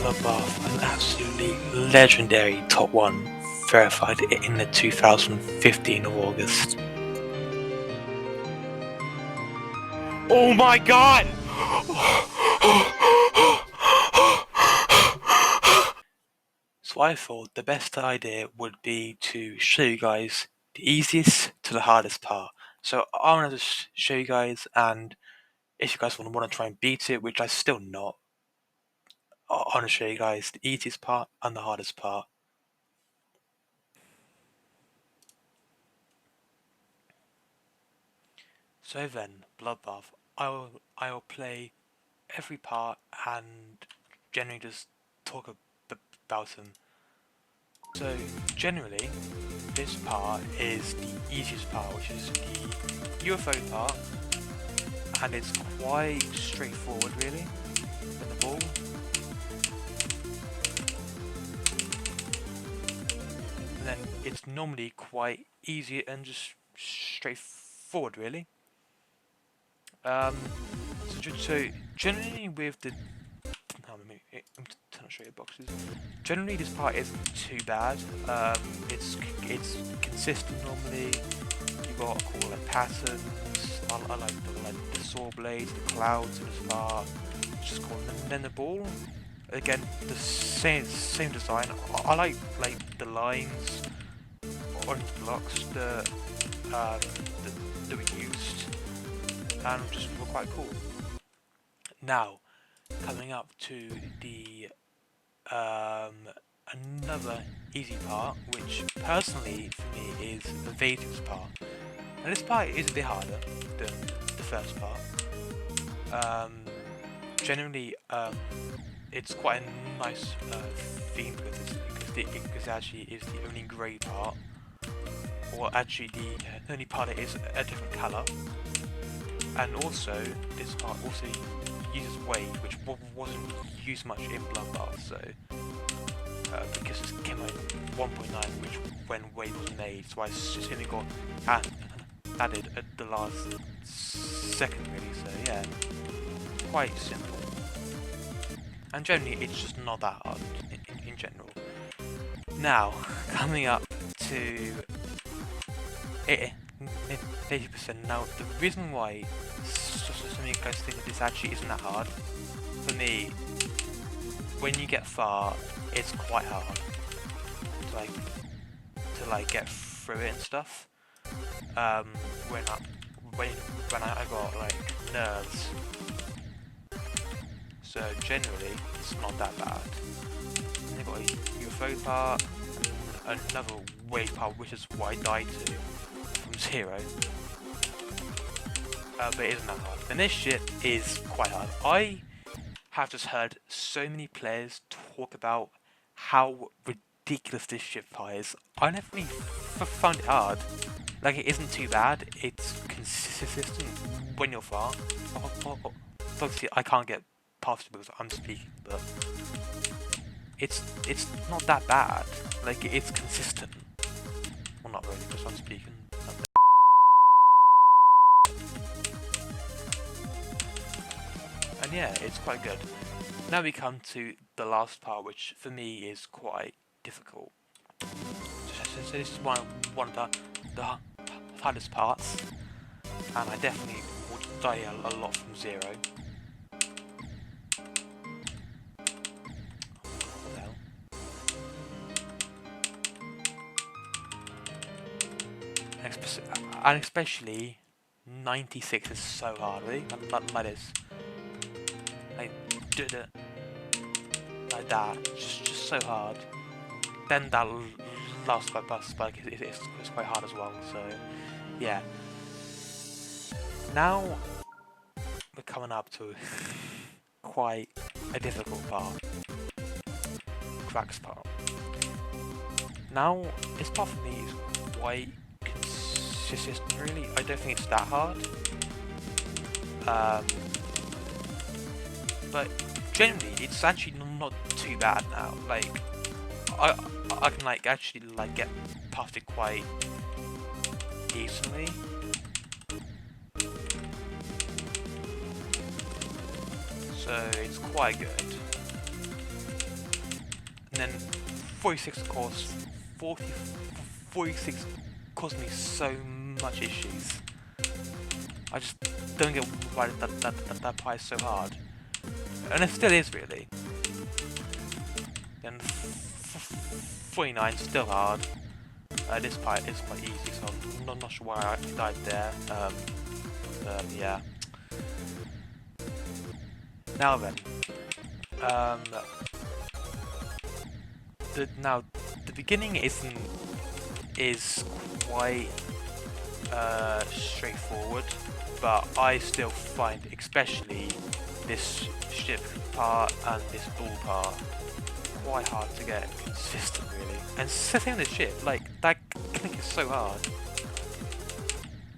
Bloodbath, an absolutely legendary top 1, verified in the 2015 of August. Oh my god! So I thought the best idea would be to show you guys the easiest to the hardest part. So I want to just show you guys, and if you guys want to try and beat it, which I still not, I want to show you guys the easiest part and the hardest part. So then, Bloodbath, I will play every part and generally just talk about them. So generally, this part is the easiest part, which is the UFO part, and it's quite straightforward really. Then the ball, and then it's normally quite easy and just straightforward really. So generally with the I'm trying to show you boxes. Generally, this part isn't too bad. It's consistent normally. You got cool like patterns. I like the saw blades, the clouds in this part. It's just cool. And then the ball, again, the same design. I like the lines on the blocks that we used, and just were quite cool. Now, coming up to the another easy part, which personally for me is the Vader's part. And this part is a bit harder than the first part. Generally, it's quite a nice theme with this because it actually is the only grey part, or actually the only part that is a different colour. And also, this part also uses weight, which wasn't used much in Bloodbath, so because it came out 1.9, which when weight was made, so I just only got added at the last second really, so yeah, quite simple. And generally it's just not that hard in general. Now, coming up to 80%. Now, the reason why some of you guys think this actually isn't that hard, for me, when you get far, it's quite hard to get through it and stuff. When I got like nerves, so generally it's not that bad. And you've got a UFO part, and another wave part, which is what I died to from 0. But it isn't that hard. And this shit is quite hard. I have just heard so many players talk about how ridiculous this shit part is. I never really found it hard. Like, it isn't too bad. It's consistent when you're far. Obviously, I can't get past it because I'm speaking, but it's not that bad. Like, it's consistent. Well, not really, because I'm speaking. And yeah, it's quite good. Now we come to the last part, which for me is quite difficult. So this is one of the hardest parts, and I definitely would die a lot from 0. And especially 96 is so hard, really. Like this. Like that, just so hard. Then that last spike is quite hard as well. So yeah. Now we're coming up to quite a difficult part. Cracks part. Now this part for me is quite consistent. Really, I don't think it's that hard. But generally, it's actually not too bad now. Like, I can actually get past it quite easily. So it's quite good. then 46 of course, 40, 46 caused me so much issues. I just don't get why that part is so hard. And it still is really. Then 49 still hard. This part is quite easy, so I'm not sure why I died there. Yeah. Now then, the beginning is quite straightforward, but I still find, especially this ship part and this ball part, quite hard to get consistent, really. And setting the ship, like, that click is so hard.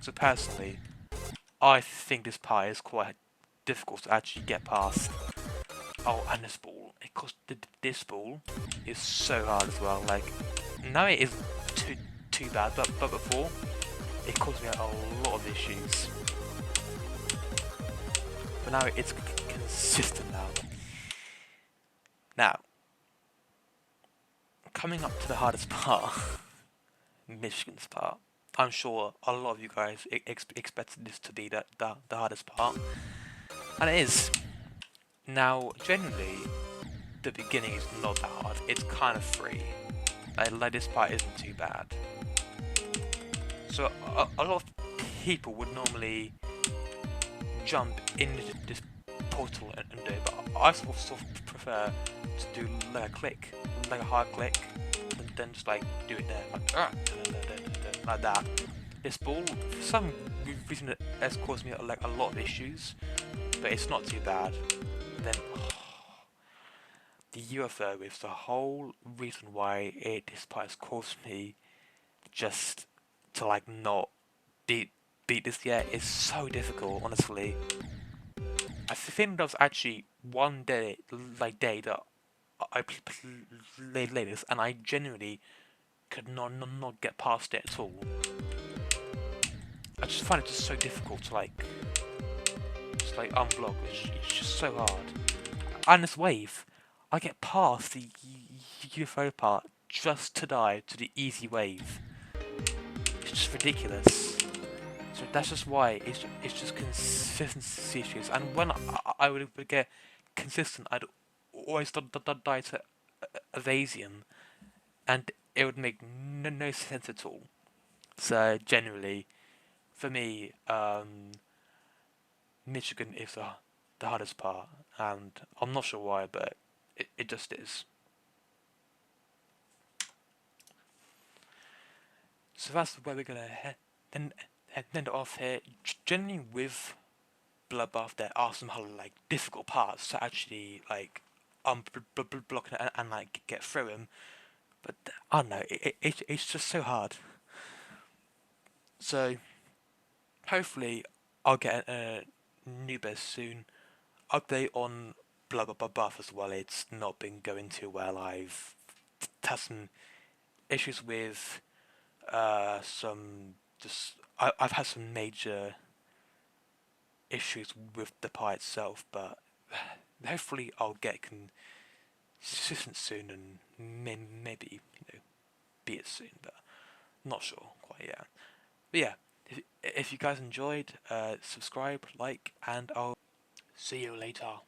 So personally, I think this part is quite difficult to actually get past. Oh, and this ball. Of course, this ball is so hard as well. Like, now it isn't too bad, but before, it caused me a lot of issues. But now it's consistent now. Now, coming up to the hardest part, Michigan's part. I'm sure a lot of you guys expected this to be the hardest part, and it is. Now, generally, the beginning is not that hard. It's kind of free. Like this part isn't too bad. So a lot of people would normally jump into this portal and do it, but I sort of prefer to do like a click, like a hard click, and then just like do it there, like that. This ball, for some reason, it has caused me like a lot of issues, but it's not too bad. And then the UFO is the whole reason why this part has caused me just to like not beat this yet. It's so difficult, honestly. I think there was actually one day that I played this, and I genuinely could not get past it at all. I just find it just so difficult to like unblock. It's just so hard. And this wave, I get past the UFO part just to die to the easy wave. It's just ridiculous. So that's just why it's just consistency issues. And when I would get consistent, I'd always die to Evasium, and it would make no sense at all. So generally, for me, Michigan is the hardest part, and I'm not sure why, but it just is. So that's where we're gonna end it off here. Generally, with Bloodbath, there are some like difficult parts to actually like block and like get through them, but I don't know. It's just so hard. So hopefully, I'll get a new best soon. Update on Bloodbath as well. It's not been going too well. I've had some issues with I've had some major issues with the pie itself, but hopefully I'll get consistent soon and maybe beat it soon, but not sure quite yet. But yeah, if you guys enjoyed, subscribe, like, and I'll see you later.